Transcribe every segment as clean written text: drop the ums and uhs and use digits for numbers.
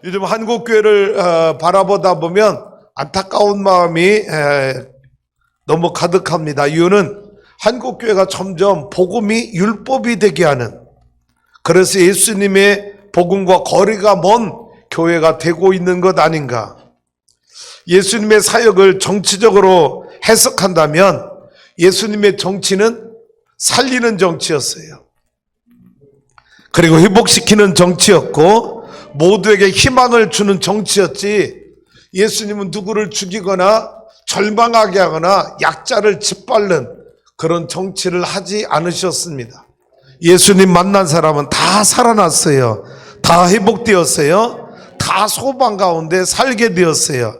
요즘 한국교회를 바라보다 보면 안타까운 마음이 너무 가득합니다. 이유는 한국교회가 점점 복음이 율법이 되게 하는, 그래서 예수님의 복음과 거리가 먼 교회가 되고 있는 것 아닌가. 예수님의 사역을 정치적으로 해석한다면 예수님의 정치는 살리는 정치였어요. 그리고 회복시키는 정치였고 모두에게 희망을 주는 정치였지, 예수님은 누구를 죽이거나 절망하게 하거나 약자를 짓밟는 그런 정치를 하지 않으셨습니다. 예수님 만난 사람은 다 살아났어요. 다 회복되었어요. 다 소망 가운데 살게 되었어요.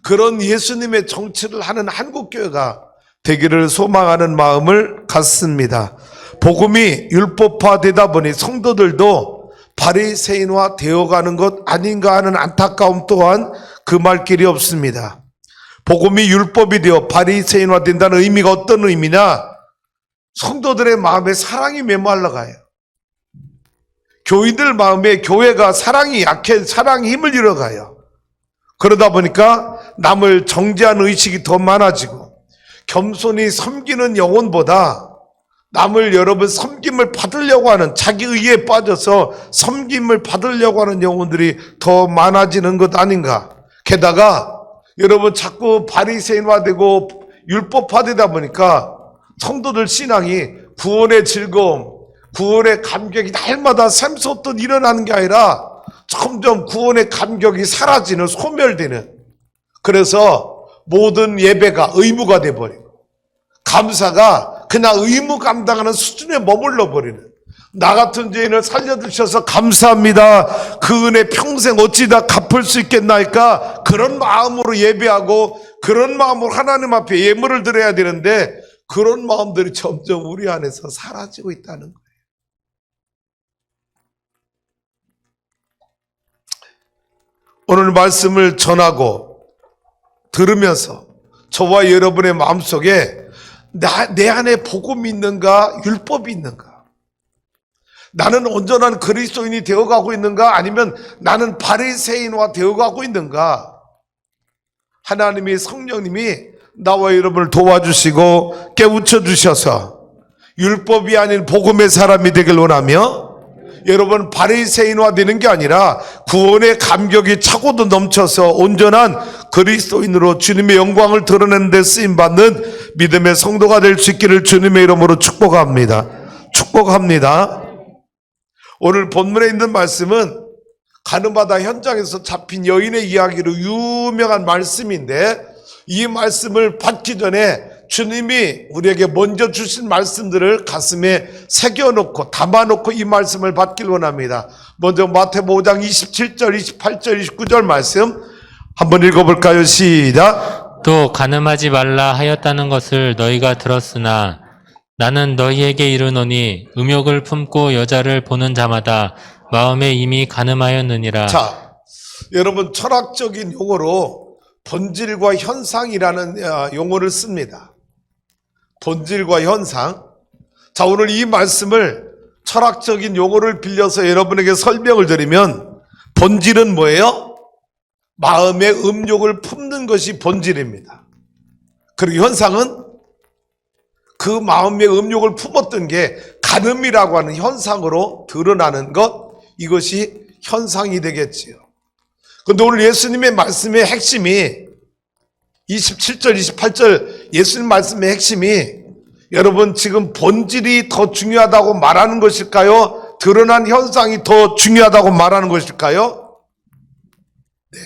그런 예수님의 정치를 하는 한국교회가 되기를 소망하는 마음을 갖습니다. 복음이 율법화되다 보니 성도들도 바리새인화 되어가는 것 아닌가 하는 안타까움 또한 금할 길이 없습니다. 복음이 율법이 되어 바리새인화 된다는 의미가 어떤 의미냐? 성도들의 마음에 사랑이 메말라가요. 교인들 마음에 교회가 사랑이 약해 사랑의 힘을 잃어가요. 그러다 보니까 남을 정죄하는 의식이 더 많아지고 겸손히 섬기는 영혼보다 남을 여러분 섬김을 받으려고 하는 자기 의에 빠져서 섬김을 받으려고 하는 영혼들이 더 많아지는 것 아닌가. 게다가 여러분 자꾸 바리새인화되고 율법화되다 보니까 성도들 신앙이 구원의 즐거움, 구원의 감격이 날마다 샘솟듯 일어나는 게 아니라 점점 구원의 감격이 사라지는, 소멸되는, 그래서 모든 예배가 의무가 돼버리고 감사가 그냥 의무 감당하는 수준에 머물러 버리는, 나 같은 죄인을 살려주셔서 감사합니다, 그 은혜 평생 어찌 다 갚을 수 있겠나이까, 그런 마음으로 예배하고 그런 마음으로 하나님 앞에 예물을 드려야 되는데 그런 마음들이 점점 우리 안에서 사라지고 있다는 거예요. 오늘 말씀을 전하고 들으면서 저와 여러분의 마음속에 내 안에 복음이 있는가, 율법이 있는가? 나는 온전한 그리스도인이 되어가고 있는가, 아니면 나는 바리새인화 되어가고 있는가? 하나님이, 성령님이 나와 여러분을 도와주시고 깨우쳐 주셔서 율법이 아닌 복음의 사람이 되길 원하며, 여러분 바리새인화 되는 게 아니라 구원의 감격이 차고도 넘쳐서 온전한 그리스도인으로 주님의 영광을 드러내는 데 쓰임받는 믿음의 성도가 될 수 있기를 주님의 이름으로 축복합니다. 축복합니다. 오늘 본문에 있는 말씀은 가늠하다 현장에서 잡힌 여인의 이야기로 유명한 말씀인데, 이 말씀을 받기 전에 주님이 우리에게 먼저 주신 말씀들을 가슴에 새겨놓고 담아놓고 이 말씀을 받길 원합니다. 먼저 마태복음 5장 27절, 28절, 29절 말씀 한번 읽어볼까요? 시작. 또 가늠하지 말라 하였다는 것을 너희가 들었으나 나는 너희에게 이르노니 음욕을 품고 여자를 보는 자마다 마음에 이미 가늠하였느니라. 자, 여러분 철학적인 용어로 본질과 현상이라는 용어를 씁니다. 본질과 현상. 자, 오늘 이 말씀을 철학적인 용어를 빌려서 여러분에게 설명을 드리면, 본질은 뭐예요? 마음의 음욕을 품는 것이 본질입니다. 그리고 현상은 그 마음의 음욕을 품었던 게 간음이라고 하는 현상으로 드러나는 것, 이것이 현상이 되겠지요. 그런데 오늘 예수님의 말씀의 핵심이 27절, 28절 예수님 말씀의 핵심이, 여러분 지금 본질이 더 중요하다고 말하는 것일까요? 드러난 현상이 더 중요하다고 말하는 것일까요? 네.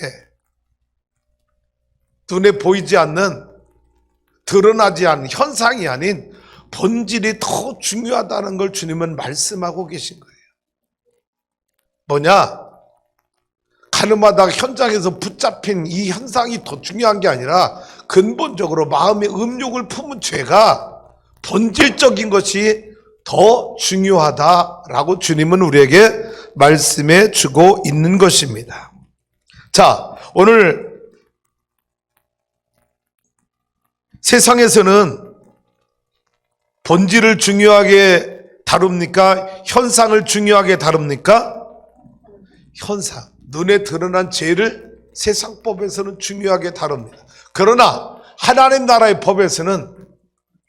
눈에 보이지 않는, 드러나지 않는 현상이 아닌 본질이 더 중요하다는 걸 주님은 말씀하고 계신 거예요. 뭐냐? 가늠하다 현장에서 붙잡힌 이 현상이 더 중요한 게 아니라 근본적으로 마음의 음욕을 품은 죄가, 본질적인 것이 더 중요하다라고 주님은 우리에게 말씀해 주고 있는 것입니다. 자, 오늘 세상에서는 본질을 중요하게 다룹니까? 현상을 중요하게 다룹니까? 현상. 눈에 드러난 죄를 세상 법에서는 중요하게 다룹니다. 그러나 하나님 나라의 법에서는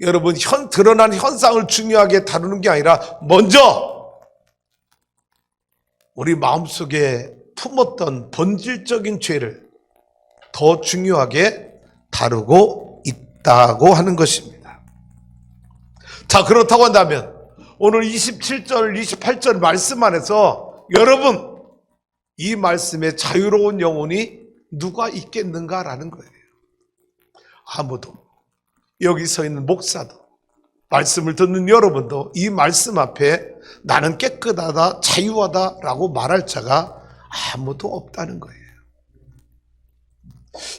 여러분 드러난 현상을 중요하게 다루는 게 아니라 먼저 우리 마음속에 품었던 본질적인 죄를 더 중요하게 다루고 있다고 하는 것입니다. 자, 그렇다고 한다면 오늘 27절, 28절 말씀 안에서 여러분 이 말씀에 자유로운 영혼이 누가 있겠는가라는 거예요. 아무도. 여기 서 있는 목사도, 말씀을 듣는 여러분도 이 말씀 앞에 나는 깨끗하다, 자유하다라고 말할 자가 아무도 없다는 거예요.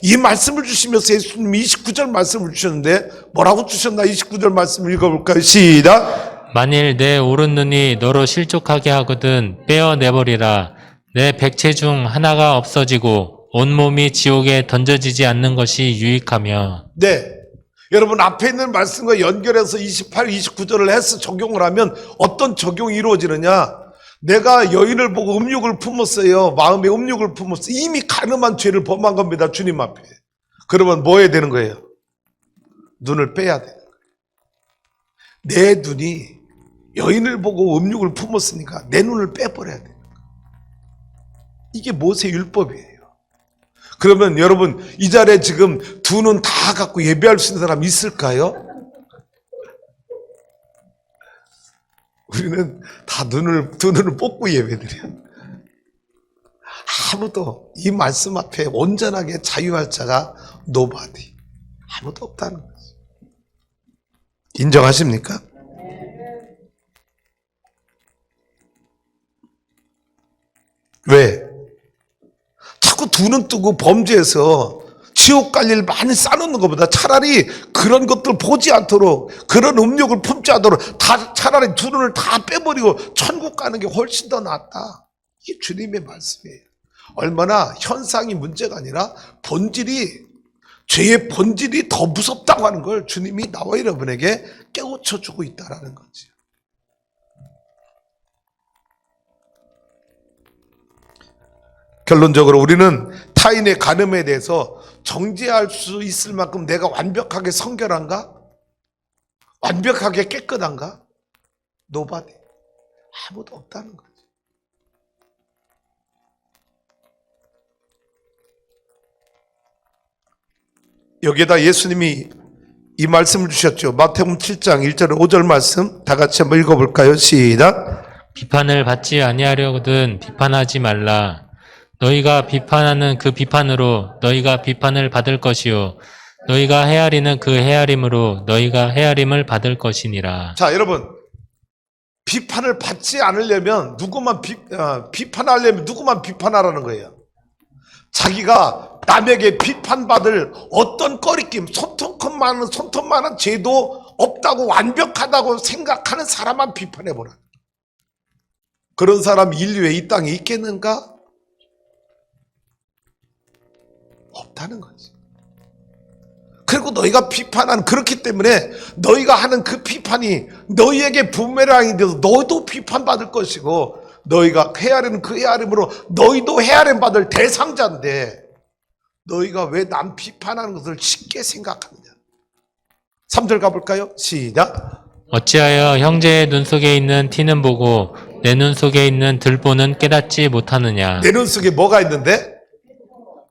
이 말씀을 주시면서 예수님이 29절 말씀을 주셨는데 뭐라고 주셨나? 29절 말씀을 읽어볼까요? 시작. 만일 내 오른 눈이 너로 실족하게 하거든 빼어내버리라. 내 백체 중 하나가 없어지고 온몸이 지옥에 던져지지 않는 것이 유익하며. 네. 여러분 앞에 있는 말씀과 연결해서 28, 29절을 해서 적용을 하면 어떤 적용이 이루어지느냐? 내가 여인을 보고 음욕을 품었어요. 마음에 음욕을 품었어요. 이미 가늠한 죄를 범한 겁니다. 주님 앞에. 그러면 뭐 해야 되는 거예요? 눈을 빼야 돼요. 내 눈이 여인을 보고 음욕을 품었으니까 내 눈을 빼버려야 돼요. 이게 모세 율법이에요. 그러면 여러분 이 자리에 지금 두 눈 다 갖고 예배할 수 있는 사람 있을까요? 우리는 다 두 눈을 뽑고 예배드려요. 아무도 이 말씀 앞에 온전하게 자유할 자가 nobody. 아무도 없다는 거죠. 인정하십니까? 왜? 자꾸 두 눈 뜨고 범죄해서 지옥 갈 일 많이 쌓아놓는 것보다 차라리 그런 것들 보지 않도록, 그런 음욕을 품지 않도록 차라리 두 눈을 다 빼버리고 천국 가는 게 훨씬 더 낫다. 이게 주님의 말씀이에요. 얼마나 현상이 문제가 아니라 죄의 본질이 더 무섭다고 하는 걸 주님이 나와 여러분에게 깨우쳐주고 있다는 거지. 결론적으로 우리는 타인의 간음에 대해서 정죄할 수 있을 만큼 내가 완벽하게 성결한가? 완벽하게 깨끗한가? nobody. 아무도 없다는 거지. 여기에다 예수님이 이 말씀을 주셨죠. 마태복음 7장 1절 5절 말씀 다 같이 한번 읽어볼까요? 시작. 비판을 받지 아니하려거든 비판하지 말라. 너희가 비판하는 그 비판으로 너희가 비판을 받을 것이요 너희가 헤아리는 그 헤아림으로 너희가 헤아림을 받을 것이니라. 자, 여러분 비판을 받지 않으려면 비판하려면 누구만 비판하라는 거예요? 자기가 남에게 비판받을 어떤 꺼리낌, 손톱 많은 죄도 없다고 완벽하다고 생각하는 사람만 비판해보라. 그런 사람 인류에 이 땅에 있겠는가? 없다는 거지. 그리고 너희가 비판하는, 그렇기 때문에 너희가 하는 그 비판이 너희에게 부메랑이 돼서 너희도 비판받을 것이고, 너희가 헤아리는 그 헤아림으로 너희도 헤아림 받을 대상자인데 너희가 왜 남 비판하는 것을 쉽게 생각하느냐. 3절 가볼까요? 시작. 어찌하여 형제의 눈 속에 있는 티는 보고 내 눈 속에 있는 들보는 깨닫지 못하느냐. 내 눈 속에 뭐가 있는데?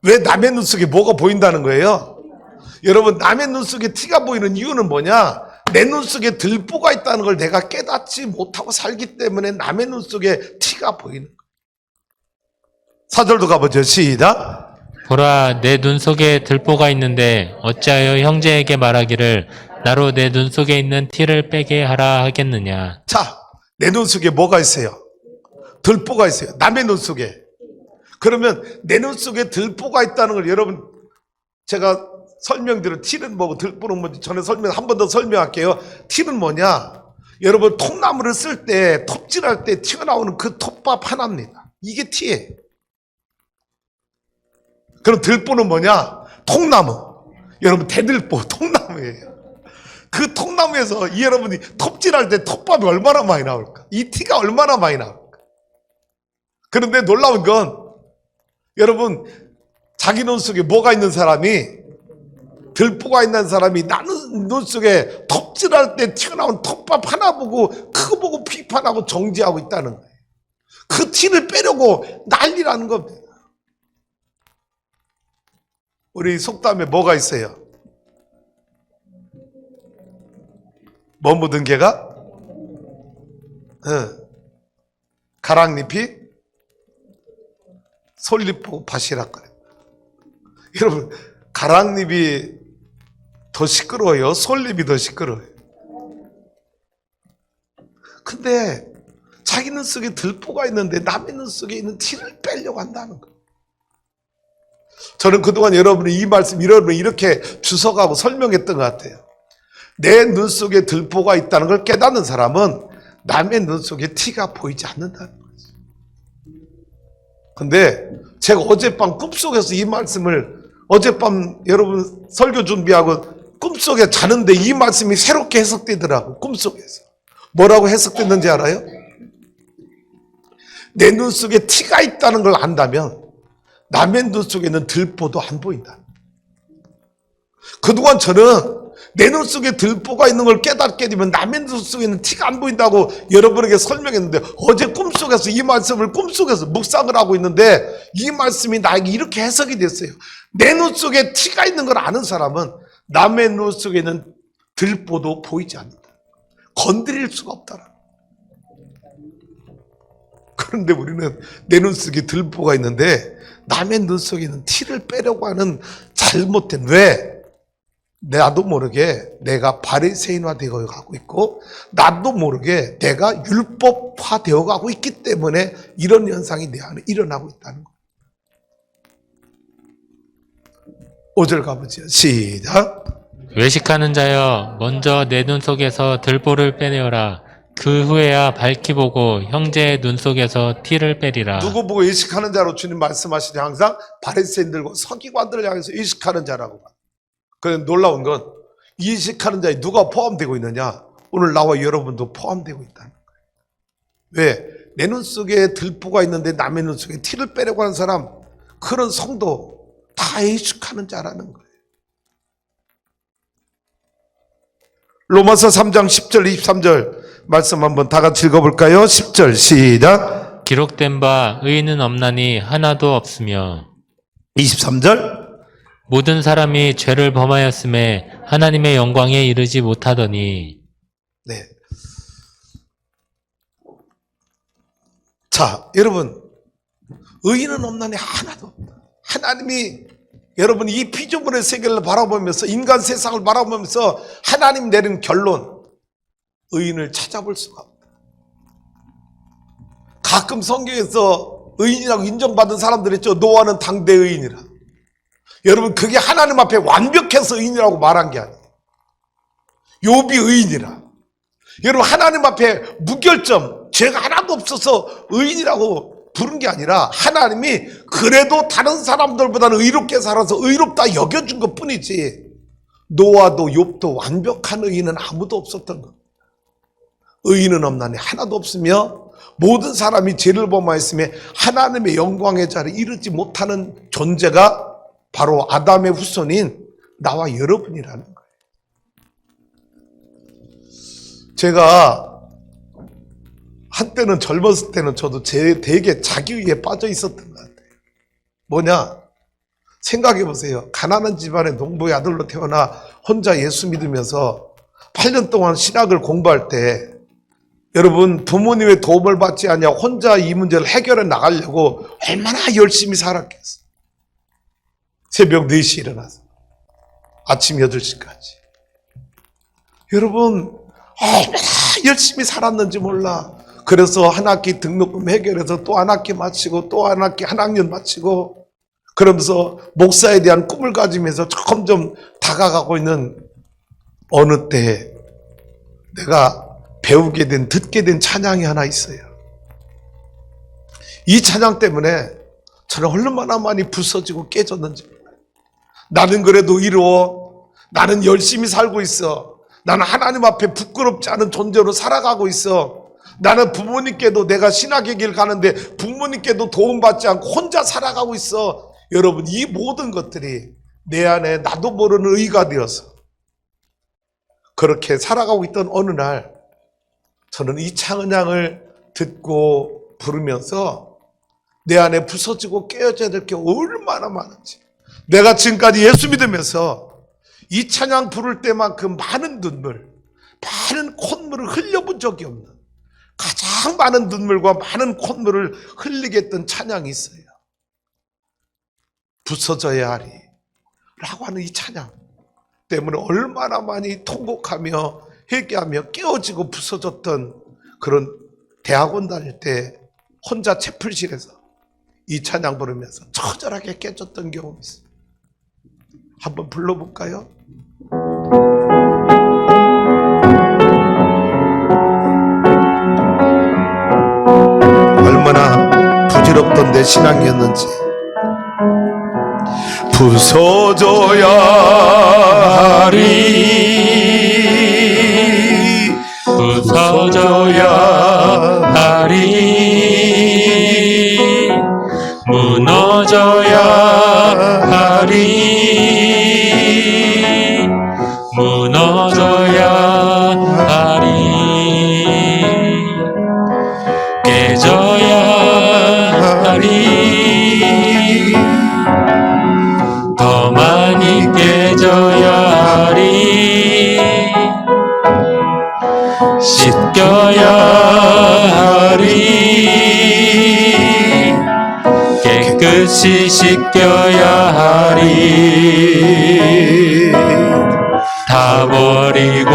왜 남의 눈 속에 뭐가 보인다는 거예요? 여러분, 남의 눈 속에 티가 보이는 이유는 뭐냐? 내 눈 속에 들보가 있다는 걸 내가 깨닫지 못하고 살기 때문에 남의 눈 속에 티가 보이는 거예요. 4절도 가보죠. 시작. 보라, 내 눈 속에 들보가 있는데 어찌하여 형제에게 말하기를 나로 내 눈 속에 있는 티를 빼게 하라 하겠느냐. 자, 내 눈 속에 뭐가 있어요? 들보가 있어요. 남의 눈 속에. 그러면 내 눈 속에 들보가 있다는 걸 여러분, 제가 설명드린 티는 뭐고 들보는 뭔지 전에 한 번 더 설명할게요. 티는 뭐냐? 여러분, 통나무를 쓸 때, 톱질할 때 튀어나오는 그 톱밥 하나입니다. 이게 티예요. 그럼 들보는 뭐냐? 통나무. 여러분, 대들보, 통나무예요. 그 통나무에서 여러분이 톱질할 때 톱밥이 얼마나 많이 나올까? 이 티가 얼마나 많이 나올까? 그런데 놀라운 건 여러분, 자기 눈 속에 뭐가 있는 사람이, 들보가 있는 사람이 나는 눈 속에 톱질할 때 튀어나온 톱밥 하나 보고 그거 보고 비판하고 정지하고 있다는 거예요. 그 티를 빼려고 난리라는 겁니다. 우리 속담에 뭐가 있어요? 뭐 묻은 개가? 가랑잎이 솔잎 보고 밭이라 그래요. 여러분, 가랑잎이 더 시끄러워요? 솔잎이 더 시끄러워요? 근데 자기 눈 속에 들보가 있는데 남의 눈 속에 있는 티를 빼려고 한다는 거예요. 저는 그동안 여러분이 이 말씀 여러분이 이렇게 주석하고 설명했던 것 같아요. 내 눈 속에 들보가 있다는 걸 깨닫는 사람은 남의 눈 속에 티가 보이지 않는다는 거죠. 근데 제가 어젯밤 꿈속에서 이 말씀을 어젯밤 여러분 설교 준비하고 꿈속에 자는데 이 말씀이 새롭게 해석되더라고. 꿈속에서 뭐라고 해석됐는지 알아요? 내 눈 속에 티가 있다는 걸 안다면 남의 눈 속에는 들보도 안 보인다. 그동안 저는 내 눈 속에 들보가 있는 걸 깨닫게 되면 남의 눈 속에는 티가 안 보인다고 여러분에게 설명했는데, 어제 꿈속에서 이 말씀을 꿈속에서 묵상을 하고 있는데 이 말씀이 나에게 이렇게 해석이 됐어요. 내 눈 속에 티가 있는 걸 아는 사람은 남의 눈 속에는 들보도 보이지 않는다. 건드릴 수가 없다. 그런데 우리는 내 눈 속에 들보가 있는데 남의 눈 속에는 티를 빼려고 하는 잘못된, 왜? 나도 모르게 내가 바리새인화 되어 가고 있고 나도 모르게 내가 율법화 되어 가고 있기 때문에 이런 현상이 내 안에 일어나고 있다는 거예요. 5절 가보죠. 시작. 외식하는 자여, 먼저 내 눈 속에서 들보를 빼내어라. 그 후에야 밝히 보고 형제의 눈 속에서 티를 빼리라. 누구 보고 의식하는 자로 주님 말씀하시니 항상 바리새인들과 서기관들을 향해서 의식하는 자라고. 그런데 놀라운 건 의식하는 자에 누가 포함되고 있느냐? 오늘 나와 여러분도 포함되고 있다는 거예요. 왜? 내 눈 속에 들보가 있는데 남의 눈 속에 티를 빼려고 하는 사람, 그런 성도 다 의식하는 자라는 거예요. 로마서 3장 10절 23절 말씀 한번 다 같이 읽어볼까요? 10절 시작. 기록된 바 의인은 없나니 하나도 없으며 23절. 모든 사람이 죄를 범하였음에 하나님의 영광에 이르지 못하더니. 네. 자, 여러분, 의인은 없나니 하나도 없다. 하나님이 여러분 이 피조물의 세계를 바라보면서, 인간 세상을 바라보면서 하나님 내린 결론, 의인을 찾아볼 수가 없다. 가끔 성경에서 의인이라고 인정받은 사람들 있죠. 노아는 당대 의인이라. 여러분, 그게 하나님 앞에 완벽해서 의인이라고 말한 게 아니에요. 욥이 의인이라. 여러분, 하나님 앞에 무결점, 죄가 하나도 없어서 의인이라고 부른 게 아니라 하나님이 그래도 다른 사람들보다는 의롭게 살아서 의롭다 여겨준 것 뿐이지, 노아도 욥도 완벽한 의인은 아무도 없었던 것. 의인은 없나니 하나도 없으며 모든 사람이 죄를 범하였음에 하나님의 영광의 자리에 이르지 못하는 존재가 바로 아담의 후손인 나와 여러분이라는 거예요. 제가 한때는, 젊었을 때는 저도 되게 자기위에 빠져 있었던 것 같아요. 뭐냐? 생각해 보세요. 가난한 집안의 농부의 아들로 태어나 혼자 예수 믿으면서 8년 동안 신학을 공부할 때, 여러분, 부모님의 도움을 받지 않냐 혼자 이 문제를 해결해 나가려고 얼마나 열심히 살았겠어요. 새벽 4시에 일어나서 아침 8시까지. 여러분, 얼마나 열심히 살았는지 몰라. 그래서 한 학기 등록금 해결해서 또 한 학기 마치고 또 한 학기 한 학년 마치고, 그러면서 목사에 대한 꿈을 가지면서 점점 다가가고 있는 어느 때에 내가 배우게 된, 듣게 된 찬양이 하나 있어요. 이 찬양 때문에 저는 얼마나 많이 부서지고 깨졌는지 몰라요. 나는 그래도 이루어. 나는 열심히 살고 있어. 나는 하나님 앞에 부끄럽지 않은 존재로 살아가고 있어. 나는 부모님께도 내가 신학의 길 가는데 부모님께도 도움받지 않고 혼자 살아가고 있어. 여러분, 이 모든 것들이 내 안에 나도 모르는 의가 되어서 그렇게 살아가고 있던 어느 날 저는 이 찬양을 듣고 부르면서 내 안에 부서지고 깨어져야 될 게 얼마나 많은지, 내가 지금까지 예수 믿으면서 이 찬양 부를 때만큼 많은 눈물, 많은 콧물을 흘려본 적이 없는, 가장 많은 눈물과 많은 콧물을 흘리게 했던 찬양이 있어요. 부서져야 하리 라고 하는 이 찬양 때문에 얼마나 많이 통곡하며 회개하며 깨어지고 부서졌던 그런 대학원 다닐 때 혼자 채플실에서 이 찬양 부르면서 처절하게 깨졌던 경험이 있어요. 한번 불러볼까요? 얼마나 부질없던 내 신앙이었는지. 부서져야 하리, 부서져야 하리, 무너져야 하리, 무너져야 하리, 깨져야 하리, 더 많이 깨져야 하리, 씻겨야 하리, 깨끗이 씻겨야 하리, 다 버리고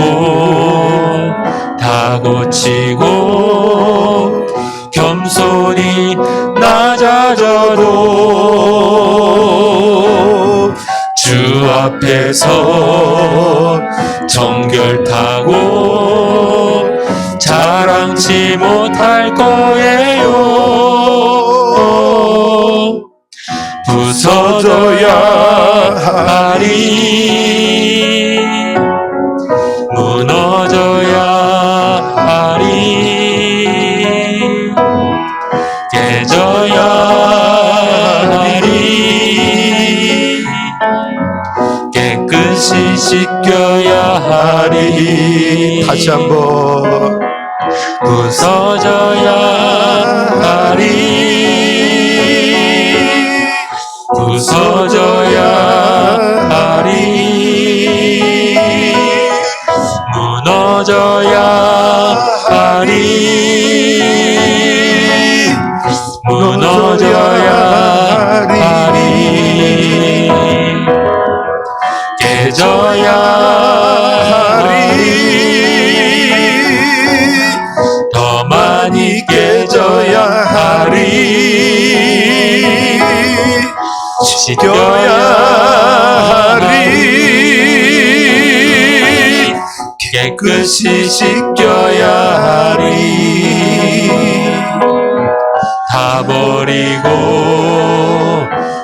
다 고치고 겸손히 낮아져도 주 앞에서 정결타고 자랑치 못할 거예요. 부서져야 하리, 무너져야 하리, 깨져야 하리, 깨끗이 씻겨야 하리. 다시 한번. 부서져야 하리, 부서져야 하리, 무너져야 하리, 무너져야 하리, 깨져야 하리, 더 많이 깨져야 하리, 씻겨야 하리, 깨끗이 씻겨야 하리, 다 버리고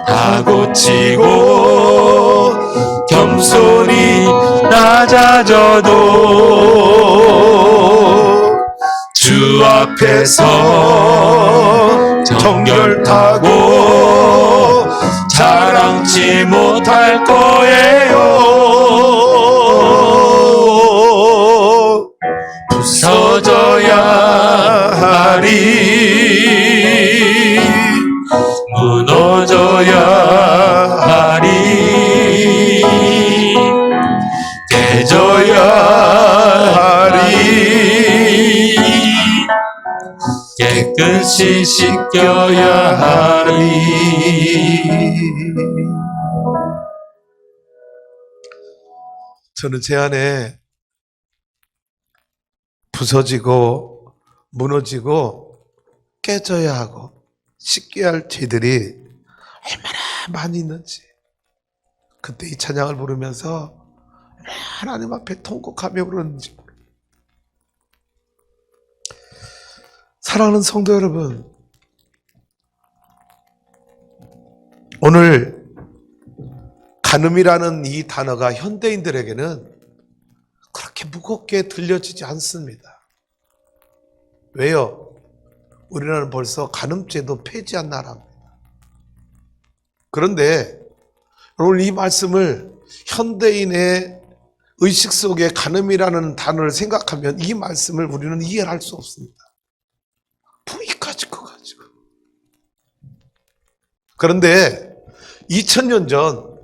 다 고치고 겸손히 낮아져도 주 앞에서 정결타고 자랑치 못할 거예요. 부서져야 하리, 무너져야 하리, 깨져야 하리, 깨끗이 씻겨야 하리. 저는 제 안에 부서지고 무너지고 깨져야 하고 씻겨야 할 죄들이 얼마나 많이 있는지, 그때 이 찬양을 부르면서 하나님 앞에 통곡하며 부르는지. 사랑하는 성도 여러분, 오늘 간음이라는 이 단어가 현대인들에게는 그렇게 무겁게 들려지지 않습니다. 왜요? 우리나라는 벌써 간음죄도 폐지한 나라입니다. 그런데 오늘 이 말씀을 현대인의 의식 속에 간음이라는 단어를 생각하면 이 말씀을 우리는 이해할 수 없습니다. 부익까지 커 가지고. 그런데 2000년 전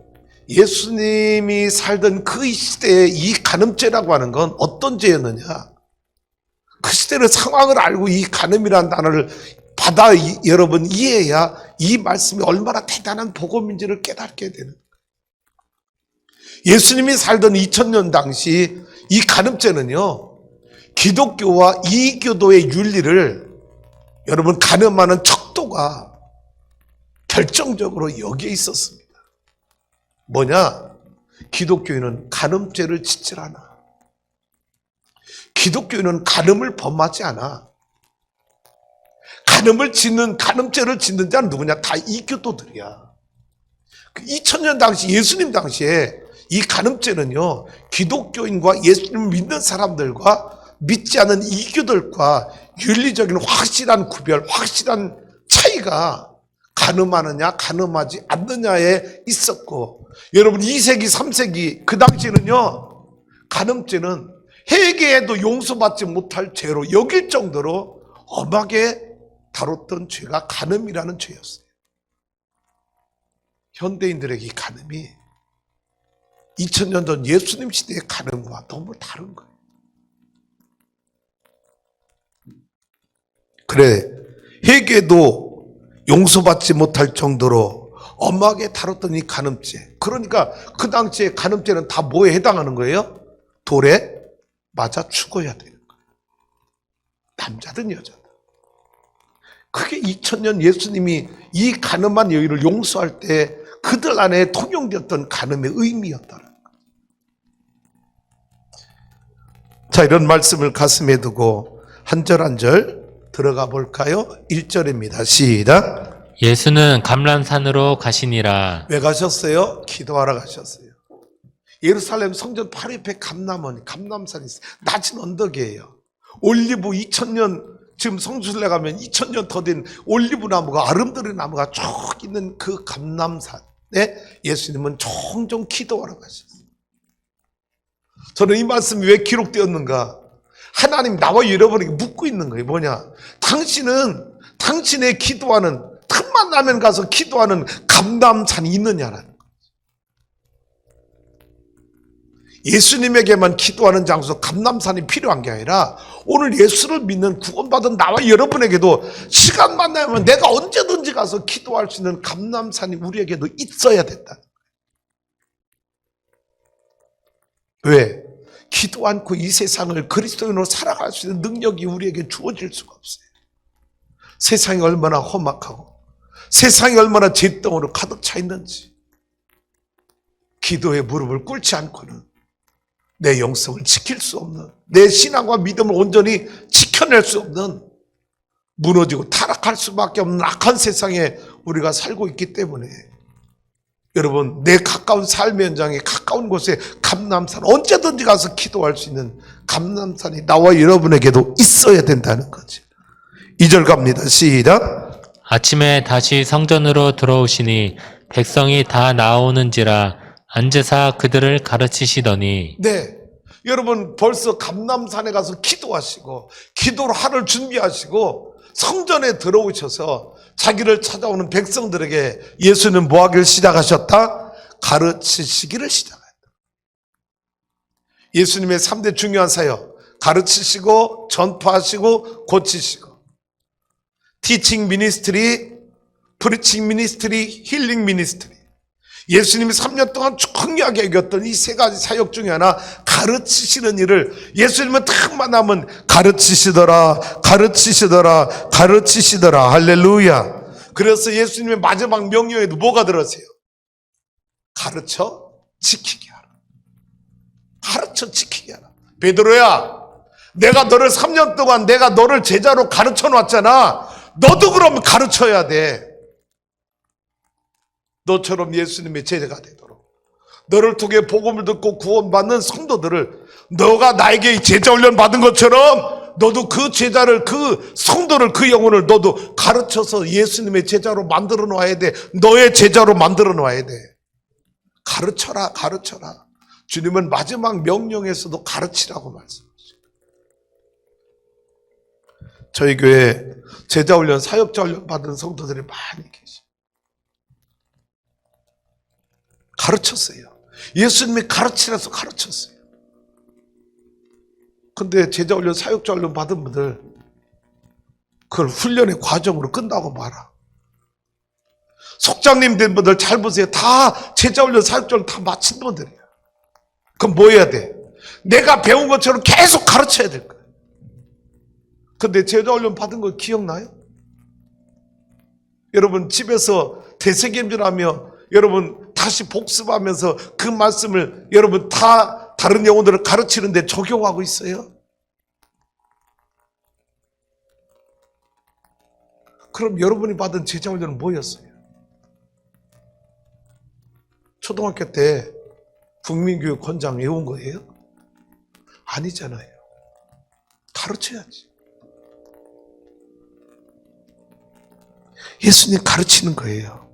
예수님이 살던 그 시대에 이 간음죄라고 하는 건 어떤 죄였느냐? 그 시대의 상황을 알고 이 간음이라는 단어를 받아 여러분 이해해야 이 말씀이 얼마나 대단한 복음인지를 깨닫게 되는 거예요. 예수님이 살던 2000년 당시 이 간음죄는요, 기독교와 이교도의 윤리를 여러분 간음하는 척도가 결정적으로 여기에 있었습니다. 뭐냐? 기독교인은 간음죄를 짓질 않아. 기독교인은 간음을 범하지 않아. 간음죄를 짓는 자는 누구냐? 다 이교도들이야. 2000년 당시, 예수님 당시에 이 간음죄는요, 기독교인과 예수님을 믿는 사람들과 믿지 않은 이교들과 윤리적인 확실한 구별, 확실한 차이가 간음하느냐, 간음하지 않느냐에 있었고, 여러분 2세기, 3세기 그 당시에는요, 간음죄는 회개해도 용서받지 못할 죄로 여길 정도로 엄하게 다뤘던 죄가 간음이라는 죄였어요. 현대인들에게 이 간음이 2000년 전 예수님 시대의 간음과 너무 다른 거예요. 그래, 회개도 용서받지 못할 정도로 엄하게 다뤘던 이 간음죄. 그러니까 그 당시에 간음죄는 다 뭐에 해당하는 거예요? 돌에 맞아 죽어야 되는 거예요. 남자든 여자든. 그게 2000년 예수님이 이 간음한 여인을 용서할 때 그들 안에 통용되었던 간음의 의미였다는 거예요. 자, 이런 말씀을 가슴에 두고 한 절 한 절 들어가 볼까요? 1절입니다. 시작. 예수는 감람산으로 가시니라. 왜 가셨어요? 기도하러 가셨어요. 예루살렘 성전 바로 옆에 감람산이 있어요. 낮은 언덕이에요. 올리브 2000년, 지금 성수순례 가면 2000년 더 된 올리브 나무가, 아름드리 나무가 쭉 있는 그 감람산에 예수님은 종종 기도하러 가셨어요. 저는 이 말씀이 왜 기록되었는가? 하나님 나와 여러분에게 묻고 있는 거예요. 뭐냐? 당신은 당신의 기도하는, 틈만 나면 가서 기도하는 감람산이 있느냐라는 거예요. 예수님에게만 기도하는 장소 감람산이 필요한 게 아니라 오늘 예수를 믿는 구원받은 나와 여러분에게도 시간만 나면 내가 언제든지 가서 기도할 수 있는 감람산이 우리에게도 있어야 된다. 왜? 기도 않고 이 세상을 그리스도인으로 살아갈 수 있는 능력이 우리에게 주어질 수가 없어요. 세상이 얼마나 험악하고 세상이 얼마나 죄덩어리로 가득 차 있는지, 기도에 무릎을 꿇지 않고는 내 영성을 지킬 수 없는, 내 신앙과 믿음을 온전히 지켜낼 수 없는, 무너지고 타락할 수밖에 없는 악한 세상에 우리가 살고 있기 때문에 여러분, 내 가까운 삶의 현장에 가까운 곳에 감람산, 언제든지 가서 기도할 수 있는 감람산이 나와 여러분에게도 있어야 된다는 거죠. 2절 갑니다. 시작. 아침에 다시 성전으로 들어오시니 백성이 다 나오는지라 앉으사 그들을 가르치시더니. 네, 여러분 벌써 감람산에 가서 기도하시고 기도로 하루를 준비하시고 성전에 들어오셔서 자기를 찾아오는 백성들에게 예수는 뭐 하기를 시작하셨다? 가르치시기를 시작했다. 예수님의 3대 중요한 사역, 가르치시고 전파하시고 고치시고, 티칭 미니스트리, 프리칭 미니스트리, 힐링 미니스트리. 예수님이 3년 동안 중요하게 여겼던 이 세 가지 사역 중에 하나, 가르치시는 일을 예수님은 틈만 하면 가르치시더라, 가르치시더라, 가르치시더라. 할렐루야. 그래서 예수님의 마지막 명령에도 뭐가 들었어요? 가르쳐 지키게 하라. 가르쳐 지키게 하라. 베드로야, 내가 너를 3년 동안 내가 너를 제자로 가르쳐 놨잖아. 너도 그러면 가르쳐야 돼. 너처럼 예수님의 제자가 되도록, 너를 통해 복음을 듣고 구원받는 성도들을 너가 나에게 제자 훈련 받은 것처럼 너도 그 제자를, 그 성도를, 그 영혼을 너도 가르쳐서 예수님의 제자로 만들어 놔야 돼. 너의 제자로 만들어 놔야 돼. 가르쳐라, 가르쳐라. 주님은 마지막 명령에서도 가르치라고 말씀하시죠. 저희 교회 제자훈련, 사역자훈련 받은 성도들이 많이 계셔요. 가르쳤어요. 예수님이 가르치라서 가르쳤어요. 근데 제자훈련, 사역자훈련 받은 분들 그걸 훈련의 과정으로 끝나고 말아. 속장님 된 분들 잘 보세요. 다 제자훈련, 사역자훈련 다 마친 분들이에요. 그럼 뭐 해야 돼? 내가 배운 것처럼 계속 가르쳐야 될 거예요. 근데 제자훈련 받은 거 기억나요? 여러분 집에서 되새김질하며 여러분 다시 복습하면서 그 말씀을 여러분 다 다른 영혼들을 가르치는데 적용하고 있어요? 그럼 여러분이 받은 제자훈련은 뭐였어요? 초등학교 때 국민교육원장 외운 거예요? 아니잖아요. 가르쳐야지. 예수님 가르치는 거예요.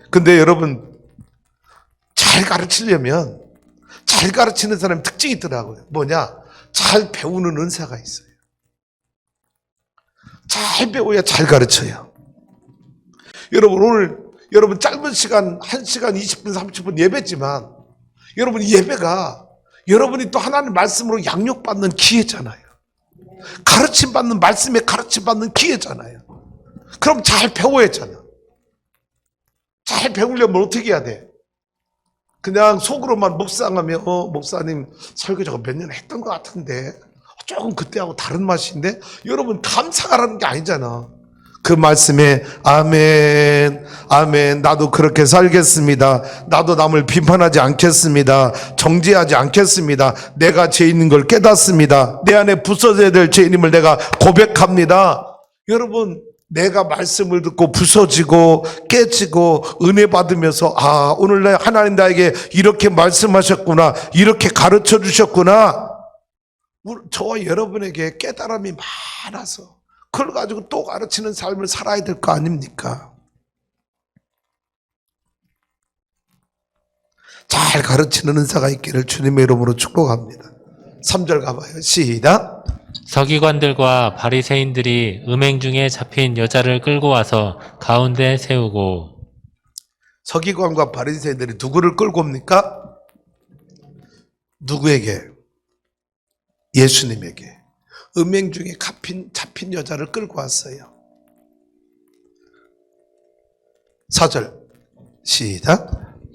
근데 여러분 잘 가르치려면 잘 가르치는 사람의 특징이 있더라고요. 뭐냐? 잘 배우는 은사가 있어요. 잘 배워야 잘 가르쳐요. 여러분 오늘 여러분 짧은 시간 1시간 20분 30분 예배지만 여러분 이 예배가 여러분이 또 하나님 말씀으로 양육받는 기회잖아요. 가르침받는 말씀에 가르침받는 기회잖아요. 그럼 잘 배워야 했잖아. 잘 배우려면 어떻게 해야 돼? 그냥 속으로만 묵상하며 목사님 설교 저거 몇 년 했던 것 같은데 조금 그때하고 다른 맛인데 여러분 감사하라는 게 아니잖아. 그 말씀에 아멘 아멘 나도 그렇게 살겠습니다. 나도 남을 비판하지 않겠습니다. 정죄하지 않겠습니다. 내가 죄 있는 걸 깨닫습니다. 내 안에 부서져야 될 죄인임을 내가 고백합니다. 여러분 내가 말씀을 듣고 부서지고 깨지고 은혜 받으면서 아 오늘날 하나님 나에게 이렇게 말씀하셨구나 이렇게 가르쳐 주셨구나 저와 여러분에게 깨달음이 많아서 그걸 가지고 또 가르치는 삶을 살아야 될 거 아닙니까? 잘 가르치는 은사가 있기를 주님의 이름으로 축복합니다. 3절 가봐요. 시작. 서기관들과 바리새인들이 음행 중에 잡힌 여자를 끌고 와서 가운데 세우고. 서기관과 바리새인들이 누구를 끌고 옵니까? 누구에게? 예수님에게. 음행 중에 잡힌 여자를 끌고 왔어요. 4절 시작.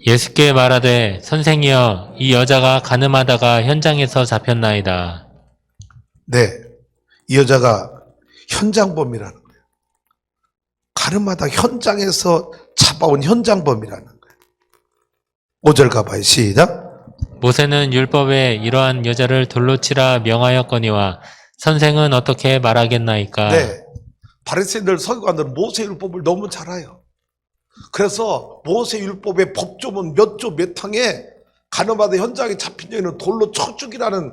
예수께 말하되 선생이여 이 여자가 간음하다가 현장에서 잡혔나이다. 네, 이 여자가 현장범이라는 거예요. 간음하다 현장에서 잡아온 현장범이라는 거예요. 5절 가봐요. 시작. 모세는 율법에 이러한 여자를 돌로 치라 명하였거니와 선생은 어떻게 말하겠나이까. 네, 바리새인들 서기관들은 모세 율법을 너무 잘 알아요. 그래서 모세 율법의 법조문 몇 조 몇 항에 간음하다 현장에 잡힌 여인은 돌로 쳐 죽이라는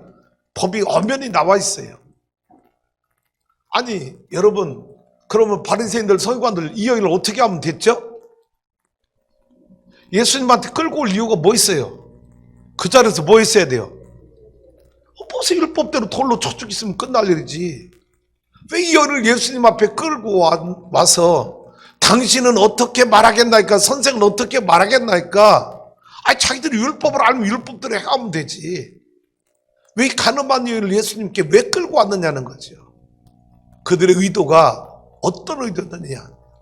법이 엄연히 나와 있어요. 아니 여러분 그러면 바리새인들 서기관들 이 여인을 어떻게 하면 됐죠? 예수님한테 끌고 올 이유가 뭐 있어요? 그 자리에서 뭐 했어야 돼요? 모세 율법대로 돌로 쳐 죽였으면 끝날 일이지. 왜 이 여인을 예수님 앞에 끌고 와서 당신은 어떻게 말하겠나이까? 선생은 어떻게 말하겠나이까? 아니 자기들이 율법을 알면 율법대로 해가면 되지. 왜 가늠한 여인을 예수님께 왜 끌고 왔느냐는 거죠. 그들의 의도가 어떤 의도느냐.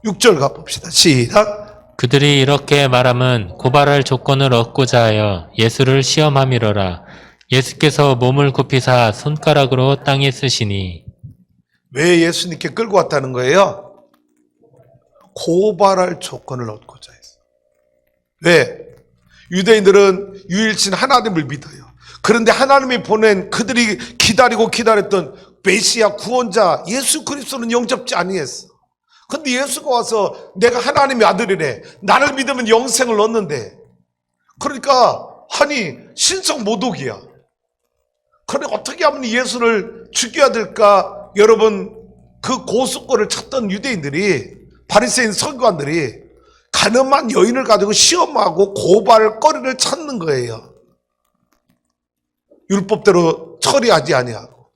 6절 가봅시다. 시작. 그들이 이렇게 말함은 고발할 조건을 얻고자 하여 예수를 시험함이러라. 예수께서 몸을 굽히사 손가락으로 땅에 쓰시니. 왜 예수님께 끌고 왔다는 거예요? 고발할 조건을 얻고자 했어. 왜? 유대인들은 유일신 하나님을 믿어요. 그런데 하나님이 보낸 그들이 기다렸던 메시아 구원자 예수 그리스도는 영접지 아니했어. 근데 예수가 와서 내가 하나님의 아들이래. 나를 믿으면 영생을 얻는데. 그러니까 아니 신성 모독이야. 그런데 어떻게 하면 예수를 죽여야 될까? 여러분, 그 고수권을 찾던 유대인들이, 바리새인 서기관들이 가늠한 여인을 가지고 시험하고 고발거리를 찾는 거예요. 율법대로 처리하지 아니하고.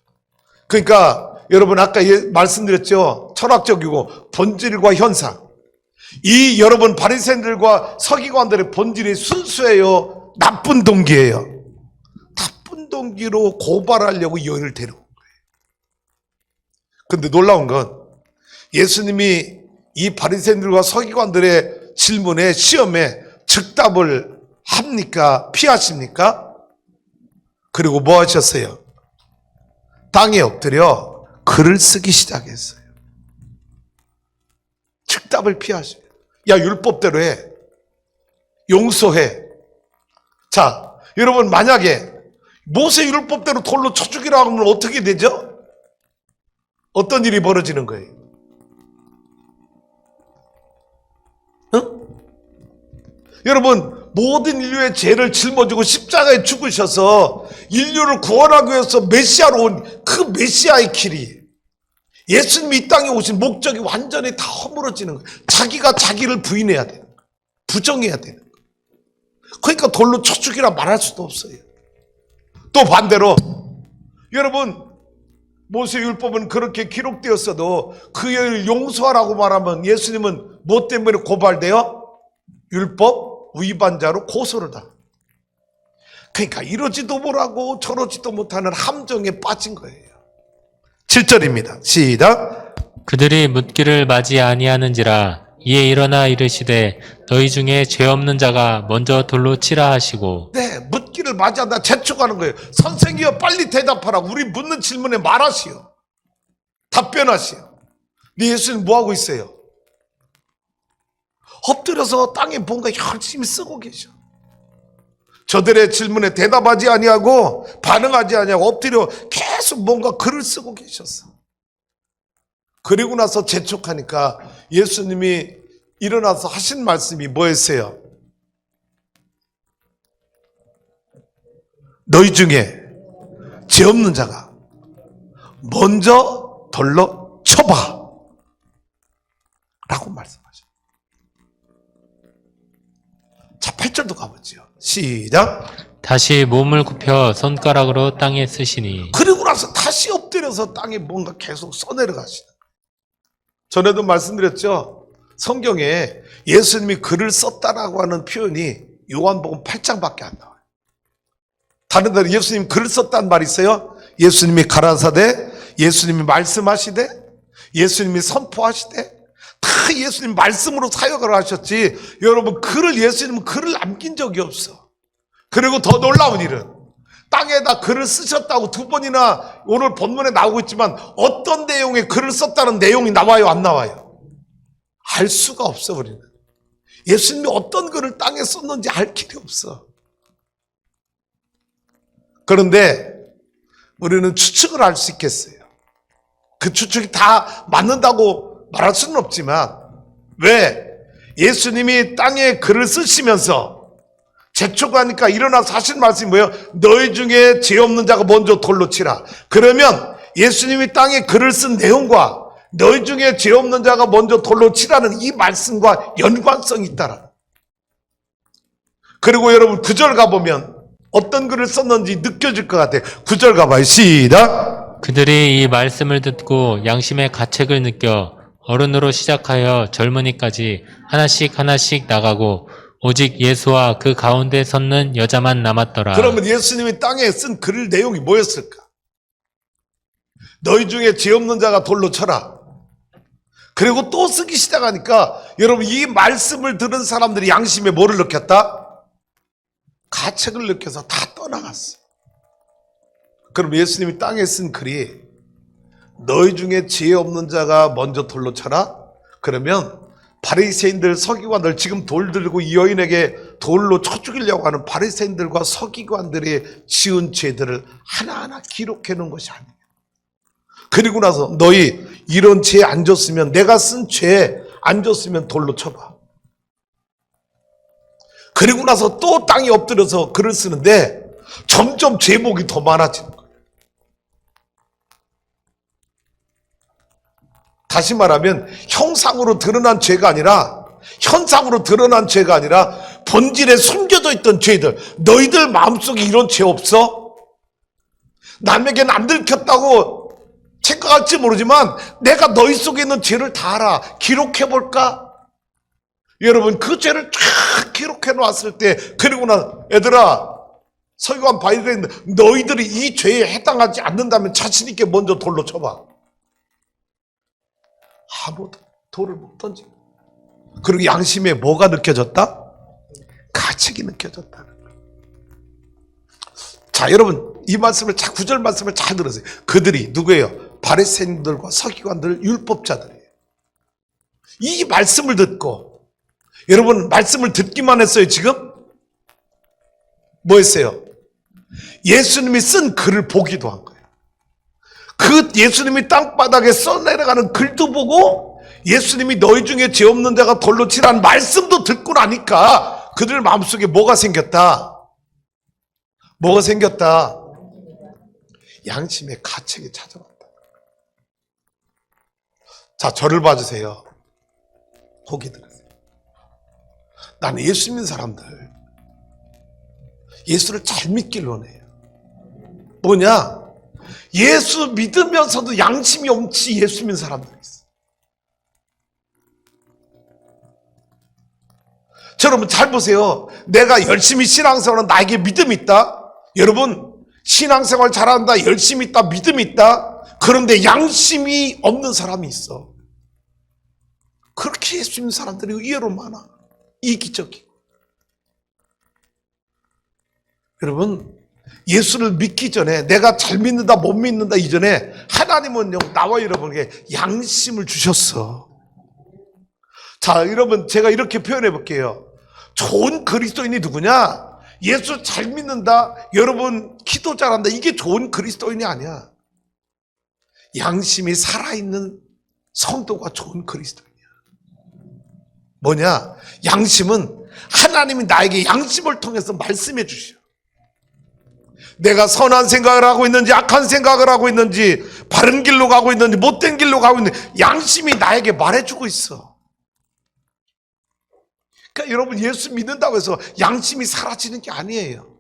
그러니까 여러분, 아까 말씀드렸죠. 철학적이고 본질과 현상. 이 여러분 바리새인들과 서기관들의 본질이 순수해요, 나쁜 동기예요? 나쁜 동기로 고발하려고 여인을 데려온 거예요. 근데 놀라운 건 예수님이 이 바리새인들과 서기관들의 질문에, 시험에 즉답을 합니까? 피하십니까? 그리고 뭐 하셨어요? 땅에 엎드려 글을 쓰기 시작했어요. 즉답을 피하셔요. 야, 율법대로 해. 용서해. 자, 여러분, 만약에 모세 율법대로 돌로 쳐 죽이라고 하면 어떻게 되죠? 어떤 일이 벌어지는 거예요? 응? 여러분, 모든 인류의 죄를 짊어지고 십자가에 죽으셔서 인류를 구원하기 위해서 메시아로 온 그 메시아의 길이, 예수님이 이 땅에 오신 목적이 완전히 다 허물어지는 거예요. 자기가 자기를 부인해야 되는 거예요. 부정해야 되는 거예요. 그러니까 돌로 쳐 죽이라 말할 수도 없어요. 또 반대로 여러분, 모세 율법은 그렇게 기록되었어도 그 여인을 용서하라고 말하면 예수님은 뭐 때문에 고발돼요? 율법 위반자로 고소를 당. 그러니까 이러지도 못하고 저러지도 못하는 함정에 빠진 거예요. 7절입니다. 시작. 그들이 묻기를 맞이 아니하는지라 이에 일어나 이르시되 너희 중에 죄 없는 자가 먼저 돌로 치라 하시고. 네, 묻기를 맞이한다, 재촉하는 거예요. 선생이여, 빨리 대답하라. 우리 묻는 질문에 말하시오. 답변하시오. 근데 예수님 뭐 하고 있어요? 엎드려서 땅에 뭔가 열심히 쓰고 계셔. 저들의 질문에 대답하지 아니하고 반응하지 아니하고 엎드려 계속 뭔가 글을 쓰고 계셨어. 그리고 나서 재촉하니까 예수님이 일어나서 하신 말씀이 뭐였어요? 너희 중에 죄 없는 자가 먼저 돌로 쳐봐 라고 말씀하셔요. 자, 8절도 가보죠. 시작. 다시 몸을 굽혀 손가락으로 땅에 쓰시니. 그리고 나서 다시 엎드려서 땅에 뭔가 계속 써내려가시는 거예요. 전에도 말씀드렸죠. 성경에 예수님이 글을 썼다라고 하는 표현이 요한복음 8장밖에 안 나와요. 다른 데로 예수님이 글을 썼다는 말이 있어요. 예수님이 가라사대, 예수님이 말씀하시되, 예수님이 선포하시되, 다 예수님 말씀으로 사역을 하셨지. 여러분, 예수님은 글을 남긴 적이 없어. 그리고 더 놀라운 일은 땅에다 글을 쓰셨다고 두 번이나 오늘 본문에 나오고 있지만 어떤 내용의 글을 썼다는 내용이 나와요, 안 나와요? 알 수가 없어. 우리는 예수님이 어떤 글을 땅에 썼는지 알 길이 없어. 그런데 우리는 추측을 할 수 있겠어요. 그 추측이 다 맞는다고 말할 수는 없지만, 왜? 예수님이 땅에 글을 쓰시면서 재촉하니까 일어나서 하신 말씀이 뭐예요? 너희 중에 죄 없는 자가 먼저 돌로 치라. 그러면 예수님이 땅에 글을 쓴 내용과 너희 중에 죄 없는 자가 먼저 돌로 치라는 이 말씀과 연관성이 있다라. 그리고 여러분 9절 가보면 어떤 글을 썼는지 느껴질 것 같아요. 9절 가봐요. 시작. 그들이 이 말씀을 듣고 양심의 가책을 느껴 어른으로 시작하여 젊은이까지 하나씩 하나씩 나가고 오직 예수와 그 가운데 섰는 여자만 남았더라. 그러면 예수님이 땅에 쓴 글 내용이 뭐였을까? 너희 중에 죄 없는 자가 돌로 쳐라. 그리고 또 쓰기 시작하니까 여러분, 이 말씀을 들은 사람들이 양심에 뭐를 느꼈다? 가책을 느껴서 다 떠나갔어. 그럼 예수님이 땅에 쓴 글이 너희 중에 죄 없는 자가 먼저 돌로 쳐라? 그러면 바리새인들, 서기관들, 지금 돌 들고 이 여인에게 돌로 쳐 죽이려고 하는 바리새인들과 서기관들이 지은 죄들을 하나하나 기록해 놓은 것이 아니에요. 그리고 나서 너희 이런 죄 안 줬으면, 내가 쓴 죄 안 줬으면 돌로 쳐봐. 그리고 나서 또 땅에 엎드려서 글을 쓰는데 점점 제목이 더 많아지는 거예요. 다시 말하면 형상으로 드러난 죄가 아니라, 현상으로 드러난 죄가 아니라 본질에 숨겨져 있던 죄들. 너희들 마음속에 이런 죄 없어? 남에게는 안 들켰다고 생각할지 모르지만 내가 너희 속에 있는 죄를 다 알아. 기록해볼까? 여러분, 그 죄를 쫙 기록해 놓았을 때, 그리고 나 얘들아, 서기관 바이가 있는데 너희들이 이 죄에 해당하지 않는다면 자신 있게 먼저 돌로 쳐봐. 아무도 돌을 못 던져. 그리고 양심에 뭐가 느껴졌다? 가책이 느껴졌다는 거예요. 자, 여러분, 이 말씀을, 9절 말씀을 잘 들으세요. 그들이 누구예요? 바리새인들과 서기관들, 율법자들이에요. 이 말씀을 듣고, 여러분, 말씀을 듣기만 했어요, 지금? 뭐 했어요? 예수님이 쓴 글을 보기도 한 거예요. 그 예수님이 땅바닥에 써내려가는 글도 보고, 예수님이 너희 중에 죄 없는 자가 돌로 치라는 말씀도 듣고 나니까 그들 마음속에 뭐가 생겼다? 뭐가 생겼다? 양심의 가책이 찾아왔다. 자, 저를 봐주세요. 고개 들으세요. 나는 예수 믿는 사람들, 예수를 잘 믿길 원해요. 뭐냐? 예수 믿으면서도 양심이 없이 예수 믿는 사람들이 있어. 여러분 잘 보세요. 내가 열심히 신앙생활은 나에게 믿음이 있다. 여러분, 신앙생활 잘한다, 열심히 있다, 믿음이 있다. 그런데 양심이 없는 사람이 있어. 그렇게 예수 믿는 사람들이 의외로 많아. 이기적이고. 여러분, 예수를 믿기 전에, 내가 잘 믿는다 못 믿는다 이전에 하나님은요, 나와 여러분에게 양심을 주셨어. 자, 여러분, 제가 이렇게 표현해 볼게요. 좋은 그리스도인이 누구냐? 예수 잘 믿는다, 여러분 기도 잘한다, 이게 좋은 그리스도인이 아니야. 양심이 살아있는 성도가 좋은 그리스도인이야. 뭐냐? 양심은 하나님이 나에게 양심을 통해서 말씀해 주셔. 내가 선한 생각을 하고 있는지 악한 생각을 하고 있는지, 바른 길로 가고 있는지 못된 길로 가고 있는지 양심이 나에게 말해주고 있어. 그러니까 여러분, 예수 믿는다고 해서 양심이 사라지는 게 아니에요.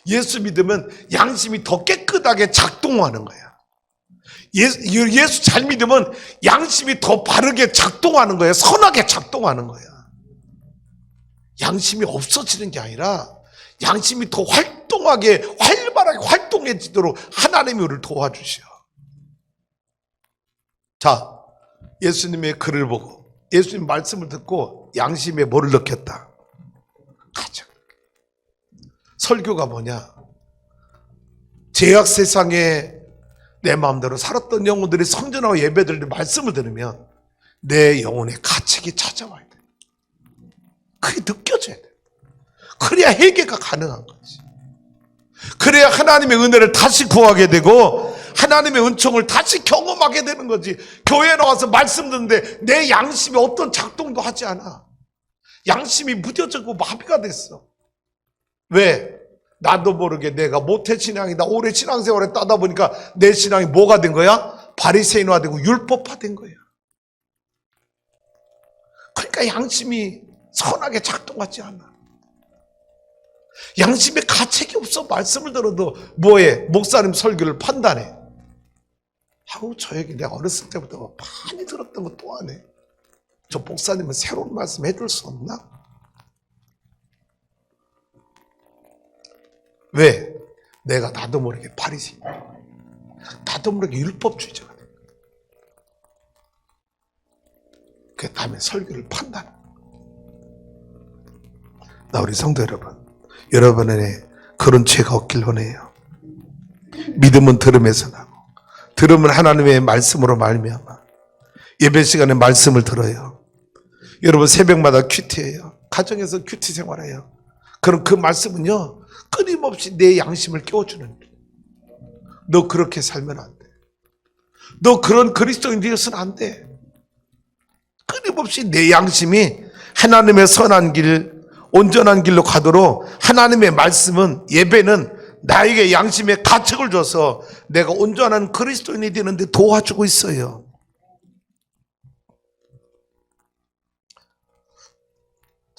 예수 믿으면 양심이 더 깨끗하게 작동하는 거야. 예수 잘 믿으면 양심이 더 바르게 작동하는 거예요. 선하게 작동하는 거야. 양심이 없어지는 게 아니라 양심이 더 활동하게, 활발하게 활동해지도록 하나님이 우리를 도와주셔. 자, 예수님의 글을 보고 예수님 말씀을 듣고 양심에 뭐를 느꼈다? 가장 설교가 뭐냐? 죄악 세상에 내 마음대로 살았던 영혼들이 성전하고 예배드리는 말씀을 들으면 내 영혼에 가책이 찾아와야 돼. 그게 느껴져야 돼. 그래야 회개가 가능한 거지. 그래야 하나님의 은혜를 다시 구하게 되고 하나님의 은총을 다시 경험하게 되는 거지. 교회에 나와서 말씀 듣는데 내 양심이 어떤 작동도 하지 않아. 양심이 무뎌지고 마비가 됐어. 왜? 나도 모르게 내가 모태 신앙이다, 오래 신앙생활에 따다 보니까 내 신앙이 뭐가 된 거야? 바리새인화되고 율법화된 거야. 그러니까 양심이 선하게 작동하지 않아. 양심에 가책이 없어. 말씀을 들어도 뭐해? 목사님 설교를 판단해. 아우, 저 얘기 내가 어렸을 때부터 많이 들었던 거 또 안 해. 저 목사님은 새로운 말씀 해줄 수 없나? 왜? 내가 나도 모르게 바리새인, 나도 모르게 율법주의자가 돼. 그 다음에 설교를 판단해. 나 우리 성도 여러분, 여러분의 그런 죄가 없길 원해요. 믿음은 들음에서 나고, 들음은 하나님의 말씀으로 말미암아. 예배 시간에 말씀을 들어요. 여러분 새벽마다 큐티예요. 가정에서 큐티 생활해요. 그럼 그 말씀은요, 끊임없이 내 양심을 깨워주는 거예요. 너 그렇게 살면 안 돼. 너 그런 그리스도인 되어서는 안 돼. 끊임없이 내 양심이 하나님의 선한 길, 온전한 길로 가도록 하나님의 말씀은, 예배는 나에게 양심의 가책을 줘서 내가 온전한 그리스도인이 되는데 도와주고 있어요.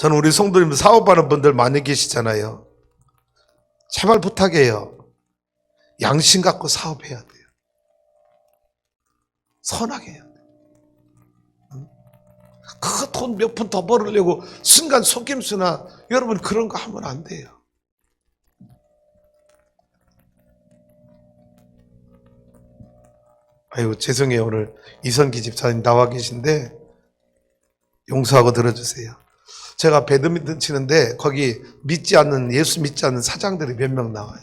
저는 우리 성도님 사업하는 분들 많이 계시잖아요. 제발 부탁해요. 양심 갖고 사업해야 돼요. 선하게 해야 돼요. 그 돈 몇 푼 더 벌으려고 순간 속임수나 여러분 그런 거 하면 안 돼요. 아유, 죄송해요. 오늘 이선기 집사님 나와 계신데 용서하고 들어주세요. 제가 배드민턴 치는데 거기 예수 믿지 않는 사장들이 몇 명 나와요.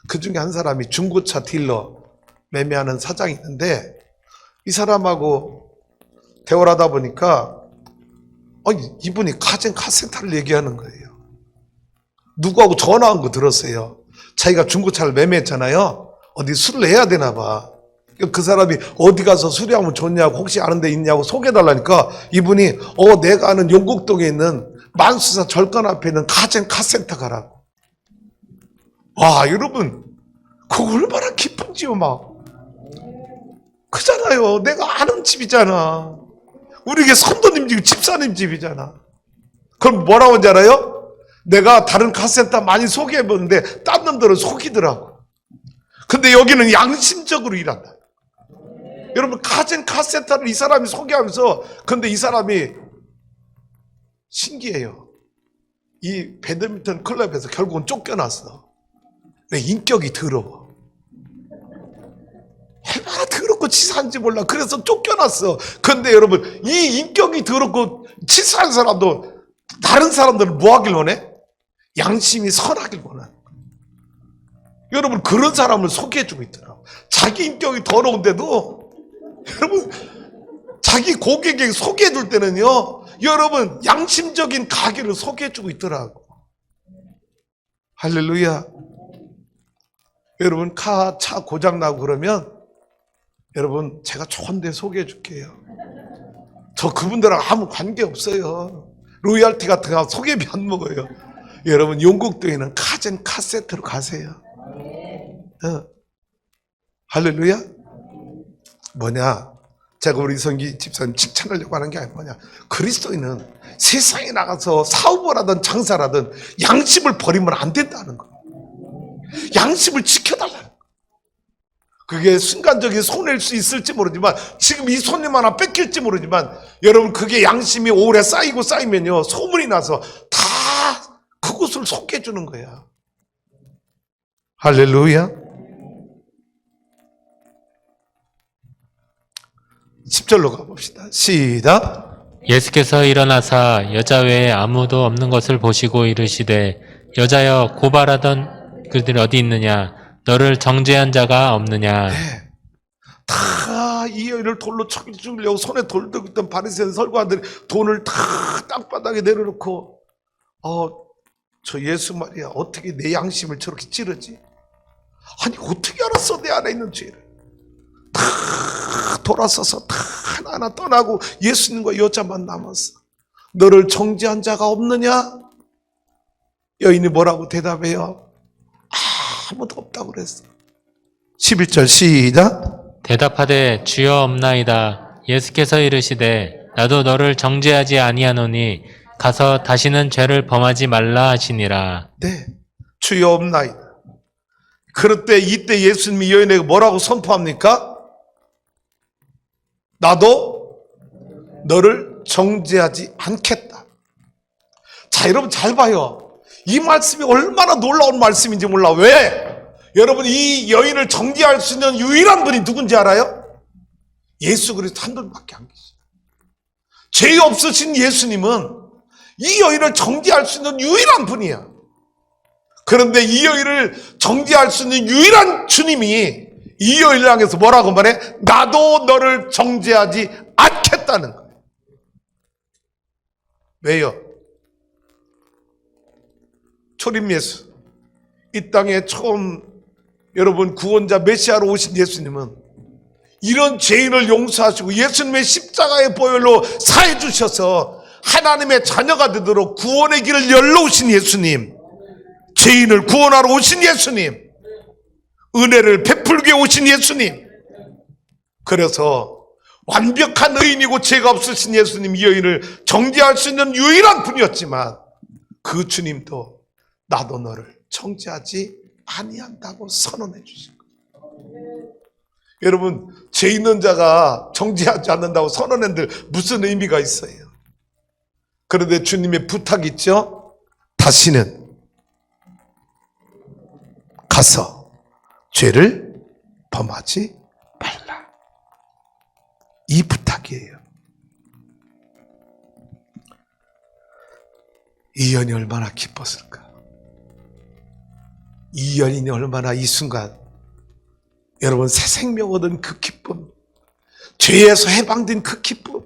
그 중에 한 사람이 중고차 딜러 매매하는 사장이 있는데 이 사람하고 대화를 하다 보니까 이분이 카센터를 얘기하는 거예요. 누구하고 전화한 거 들었어요. 자기가 중고차를 매매했잖아요. 어디 술을 해야 되나 봐. 그 사람이 어디 가서 수리하면 좋냐고 혹시 아는 데 있냐고 소개해달라니까 이분이 내가 아는 용국동에 있는 만수사 절간 앞에 있는 카센터 가라고. 와, 여러분 그거 얼마나 기쁜지요. 막 그잖아요. 내가 아는 집이잖아. 우리에게 선도님 집, 집사님 집이잖아. 그럼 뭐라고 하는지 알아요? 내가 다른 카센터 많이 소개해봤는데 딴 놈들은 속이더라고. 근데 여기는 양심적으로 일한다. 여러분 카센터를 이 사람이 소개하면서 근데 이 사람이 신기해요. 이 배드민턴 클럽에서 결국은 쫓겨났어. 왜? 인격이 더러워. 얼마나 더럽고 치사한지 몰라. 그래서 쫓겨났어. 근데 여러분 이 인격이 더럽고 치사한 사람도 다른 사람들은 뭐 하길 원해? 양심이 선하길 원하는 거예요. 여러분 그런 사람을 소개해주고 있더라고. 자기 인격이 더러운데도 여러분 자기 고객에게 소개해줄 때는요 여러분 양심적인 가게를 소개해주고 있더라고. 할렐루야. 여러분 차 고장나고 그러면 여러분 제가 좋은 데 소개해 줄게요. 저 그분들하고 아무 관계 없어요. 로열티 같은 거 소개비 안 먹어요. 여러분 용국동에는 카센터로 가세요. 할렐루야. 뭐냐, 제가 우리 이선기 집사님 칭찬하려고 하는 게 아니라 뭐냐, 그리스도인은 세상에 나가서 사업을 하든 장사를 하든 양심을 버리면 안 된다는 거예요. 양심을 지켜달라는 거예요. 그게 순간적인 손해일 수 있을지 모르지만 지금 이 손님 하나 뺏길지 모르지만 여러분 그게 양심이 오래 쌓이면요 소문이 나서 다 그곳을 속여주는 거야. 할렐루야. 10절로 가봅시다. 시작. 예수께서 일어나사 여자 외에 아무도 없는 것을 보시고 이르시되 여자여 고발하던 그들이 어디 있느냐 너를 정죄한 자가 없느냐. 네. 다 이 여인을 돌로 죽이려고 손에 돌 들고 있던 바리새인 설교사들이 돈을 다 땅바닥에 내려놓고 저 예수 말이야 어떻게 내 양심을 저렇게 찌르지? 아니 어떻게 알았어 내 안에 있는 죄를. 다 돌아서서 다 하나하나 떠나고 예수님과 여자만 남았어. 너를 정죄한 자가 없느냐? 여인이 뭐라고 대답해요? 아무도 없다고 그랬어. 11절 시작. 대답하되 주여 없나이다. 예수께서 이르시되 나도 너를 정죄하지 아니하노니 가서 다시는 죄를 범하지 말라 하시니라. 네, 주여 없나이다. 그럴 때 이때 예수님이 여인에게 뭐라고 선포합니까? 나도 너를 정죄하지 않겠다. 자, 여러분 잘 봐요. 이 말씀이 얼마나 놀라운 말씀인지 몰라. 왜? 여러분 이 여인을 정죄할 수 있는 유일한 분이 누군지 알아요? 예수 그리스도 한 분밖에 안 계세요. 죄 없으신 예수님은 이 여인을 정죄할 수 있는 유일한 분이야. 그런데 이 여인을 정죄할 수 있는 유일한 주님이 이 여인을 향해서 뭐라고 말해? 나도 너를 정죄하지 않겠다는 거예요. 왜요? 초림 예수, 이 땅에 처음 여러분 구원자 메시아로 오신 예수님은 이런 죄인을 용서하시고 예수님의 십자가의 보혈로 사해 주셔서 하나님의 자녀가 되도록 구원의 길을 열어오신 예수님, 죄인을 구원하러 오신 예수님, 은혜를 베풀게 오신 예수님. 그래서 완벽한 의인이고 죄가 없으신 예수님, 이 여인을 정죄할 수 있는 유일한 분이었지만 그 주님도 나도 너를 정죄하지 아니한다고 선언해 주신 거예요. 여러분, 죄 있는 자가 정죄하지 않는다고 선언했는데 무슨 의미가 있어요? 그런데 주님의 부탁이 있죠. 다시는 가서 죄를 범하지 말라. 이 부탁이에요. 이 여인이 얼마나 기뻤을까? 이 여인이 얼마나 이 순간 여러분 새 생명 얻은 그 기쁨, 죄에서 해방된 그 기쁨,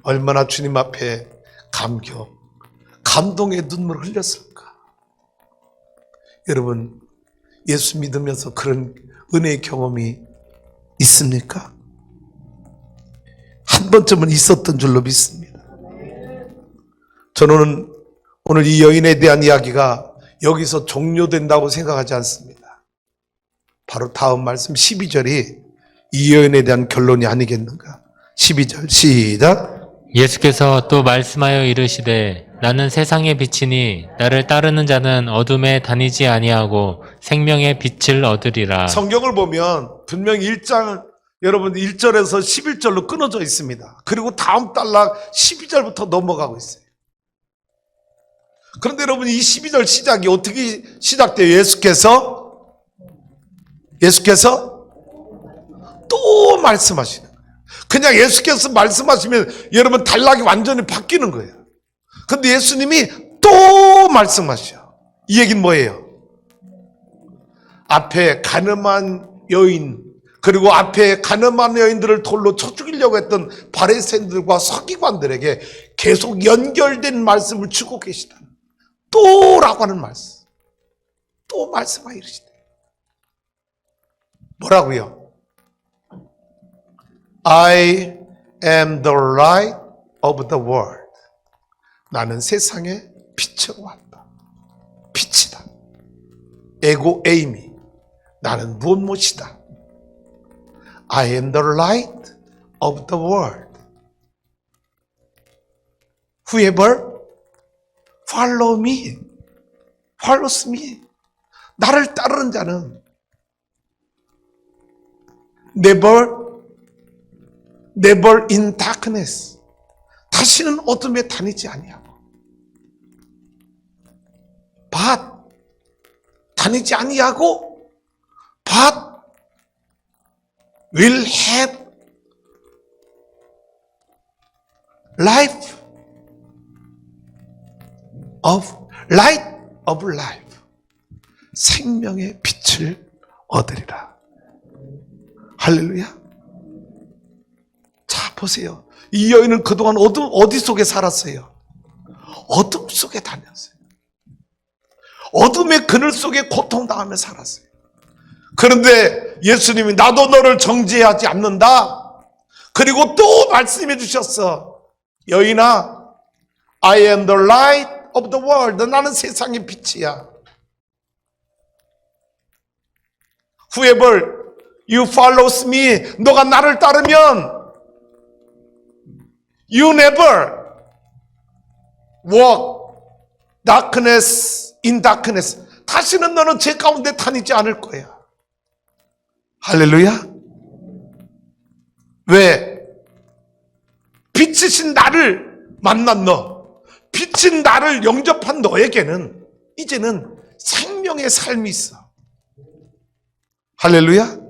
얼마나 주님 앞에 감격, 감동의 눈물을 흘렸을까? 여러분, 예수 믿으면서 그런 은혜의 경험이 있습니까? 한 번쯤은 있었던 줄로 믿습니다. 저는 오늘 이 여인에 대한 이야기가 여기서 종료된다고 생각하지 않습니다. 바로 다음 말씀 12절이 이 여인에 대한 결론이 아니겠는가? 12절 시작. 예수께서 또 말씀하여 이르시되 나는 세상의 빛이니 나를 따르는 자는 어둠에 다니지 아니하고 생명의 빛을 얻으리라. 성경을 보면 분명히 1장 여러분 1절에서 11절로 끊어져 있습니다. 그리고 다음 단락 12절부터 넘어가고 있어요. 그런데 여러분 이 12절 시작이 어떻게 시작돼요? 예수께서 또 말씀하시는 거예요. 그냥 예수께서 말씀하시면 여러분 단락이 완전히 바뀌는 거예요. 근데 예수님이 또 말씀하셔. 이 얘기는 뭐예요? 앞에 가늠한 여인, 그리고 앞에 가늠한 여인들을 돌로 쳐 죽이려고 했던 바리새인들과 서기관들에게 계속 연결된 말씀을 주고 계시다. 또라고 하는 말씀. 또 말씀하여 이르시되. 뭐라고요? I am the light of the world. 나는 세상에 빛으로 왔다. 빛이다. 에고 에이미. 나는 무엇이다. I am the light of the world. Whoever follow me, follows me. 나를 따르는 자는 never in darkness. 다시는 어둠에 다니지 아니하고. but 다니지 아니하고 but will have life of life. 생명의 빛을 얻으리라. 할렐루야. 자, 보세요. 이 여인은 그동안 어디 속에 살았어요? 어둠 속에 다녔어요. 어둠의 그늘 속에 고통당하며 살았어요. 그런데 예수님이 나도 너를 정죄하지 않는다. 그리고 또 말씀해 주셨어. 여인아, I am the light of the world. 나는 세상의 빛이야. Whoever you follows me. 너가 나를 따르면 you never walk in darkness. 다시는 너는 죄 가운데 다니지 않을 거야. 할렐루야. 왜? 빛이신 나를 만난 너, 빛인 나를 영접한 너에게는 이제는 생명의 삶이 있어. 할렐루야.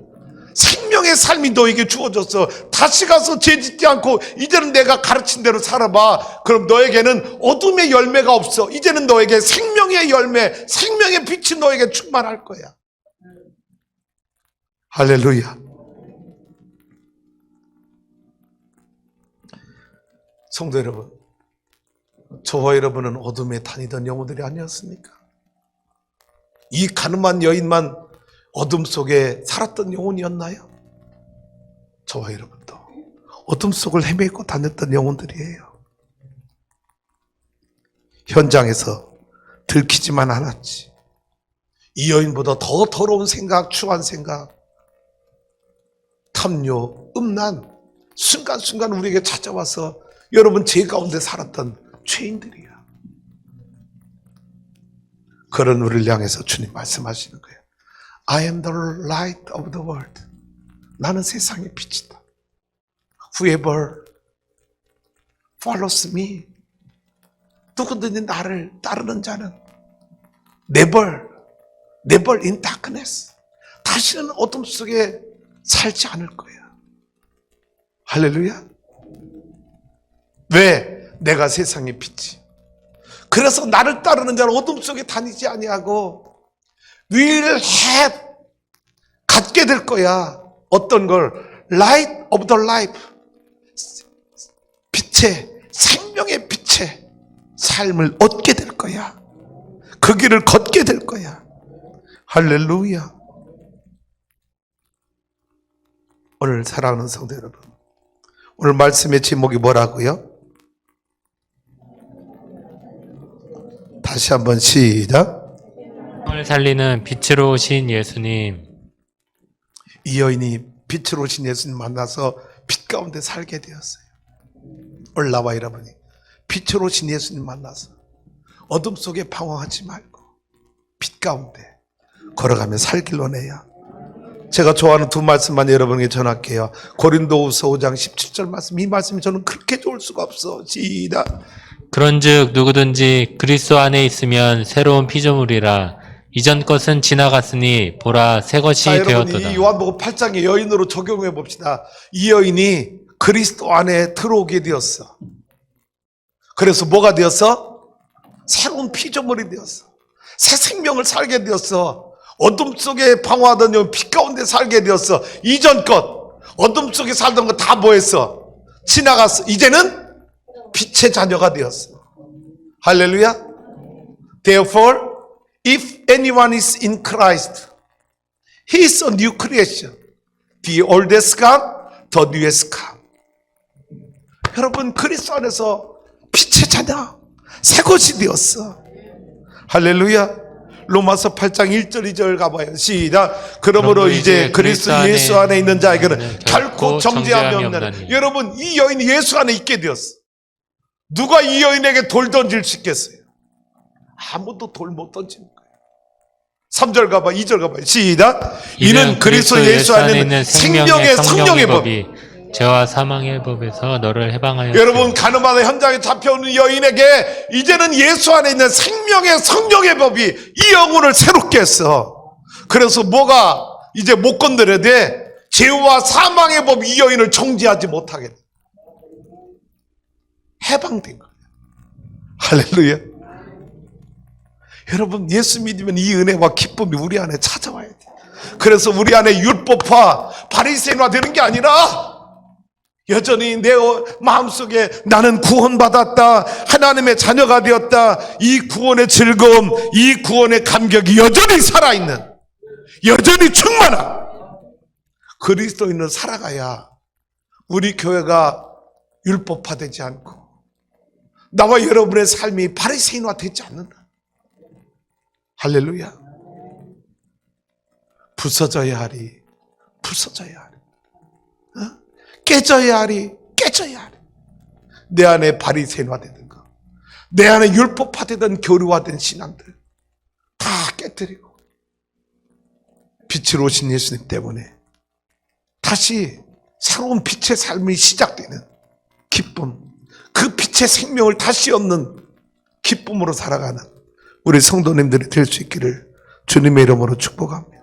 생명의 삶이 너에게 주어졌어. 다시 가서 죄 짓지 않고 이제는 내가 가르친 대로 살아봐. 그럼 너에게는 어둠의 열매가 없어. 이제는 너에게 생명의 열매, 생명의 빛이 너에게 충만할 거야. 할렐루야. 성도 여러분, 저와 여러분은 어둠에 다니던 영혼들이 아니었습니까? 이 가늠한 여인만 어둠 속에 살았던 영혼이었나요? 저와 여러분도 어둠 속을 헤매고 다녔던 영혼들이에요. 현장에서 들키지만 않았지. 이 여인보다 더 더러운 생각, 추한 생각 다 함료, 음란 순간순간 우리에게 찾아와서 여러분 죄 가운데 살았던 죄인들이야. 그런 우리를 향해서 주님 말씀하시는 거예요. I am the light of the world. 나는 세상의 빛이다. Whoever follows me. 누구든지 나를 따르는 자는 never in darkness. 다시는 어둠 속에 살지 않을 거야. 할렐루야. 왜? 내가 세상의 빛이. 그래서 나를 따르는 자는 어둠 속에 다니지 아니하고 will have 갖게 될 거야. 어떤 걸? Light of the life. 빛의 생명의 빛의 삶을 얻게 될 거야. 그 길을 걷게 될 거야. 할렐루야. 오늘 사랑하는 성도 여러분, 오늘 말씀의 제목이 뭐라고요? 다시 한번 시작. 세상을 살리는 빛으로 오신 예수님. 이 여인이 빛으로 오신 예수님 만나서 빛 가운데 살게 되었어요. 오늘 나와 여러분이 빛으로 오신 예수님 만나서 어둠 속에 방황하지 말고 빛 가운데 걸어가며 살길 원해요. 제가 좋아하는 두 말씀만 여러분에게 전할게요. 고린도후서 5장 17절 말씀. 이 말씀이 저는 그렇게 좋을 수가 없어. 시작. 그런즉 누구든지 그리스도 안에 있으면 새로운 피조물이라. 이전 것은 지나갔으니 보라 새 것이 자, 여러분 되었도다. 이 요한복음 8장의 여인으로 적용해 봅시다. 이 여인이 그리스도 안에 들어오게 되었어. 그래서 뭐가 되었어? 새로운 피조물이 되었어. 새 생명을 살게 되었어. 어둠 속에 방황하던 여인 빛 가운데 살게 되었어. 이전 것, 어둠 속에 살던 거 다 뭐했어? 지나갔어. 이제는 빛의 자녀가 되었어. 할렐루야. Therefore, if anyone is in Christ, he is a new creation. The old has gone, the new has come. 여러분 그리스도 안에서 빛의 자녀, 새 것이 되었어. 할렐루야. 로마서 8장 1절 2절 가봐요. 시작. 그러므로 이제 그리스도 예수 안에 있는 자에게는 결코 정죄함이 없나니. 여러분 이 여인이 예수 안에 있게 되었어. 누가 이 여인에게 돌 던질 수 있겠어요? 아무도 돌 못 던지는 거예요. 3절 가봐, 2절 가봐요. 시작. 이는 그리스도 예수 안에 있는 생명의 성령의 법이 죄와 사망의 법에서 너를 해방하였다. 여러분 가늠하는 현장에 잡혀오는 여인에게 이제는 예수 안에 있는 생명의 성령의 법이 이 영혼을 새롭게 했어. 그래서 뭐가 이제 못 건드려야 돼? 죄와 사망의 법 이 여인을 정죄하지 못하게 돼. 해방된 거예요. 할렐루야. 여러분 예수 믿으면 이 은혜와 기쁨이 우리 안에 찾아와야 돼. 그래서 우리 안에 율법화 바리새인화 되는 게 아니라 여전히 내 마음속에 나는 구원받았다, 하나님의 자녀가 되었다, 이 구원의 즐거움, 이 구원의 감격이 여전히 살아있는, 여전히 충만한 그리스도인을 살아가야 우리 교회가 율법화되지 않고 나와 여러분의 삶이 바리새인화 되지 않는다. 할렐루야. 부서져야 하리, 부서져야 하리. 깨져야 하리, 깨져야 하리. 내 안에 바리새인화되는 거, 내 안에 율법화되던 교류화된 신앙들 다 깨뜨리고 빛으로 오신 예수님 때문에 다시 새로운 빛의 삶이 시작되는 기쁨, 그 빛의 생명을 다시 얻는 기쁨으로 살아가는 우리 성도님들이 될 수 있기를 주님의 이름으로 축복합니다.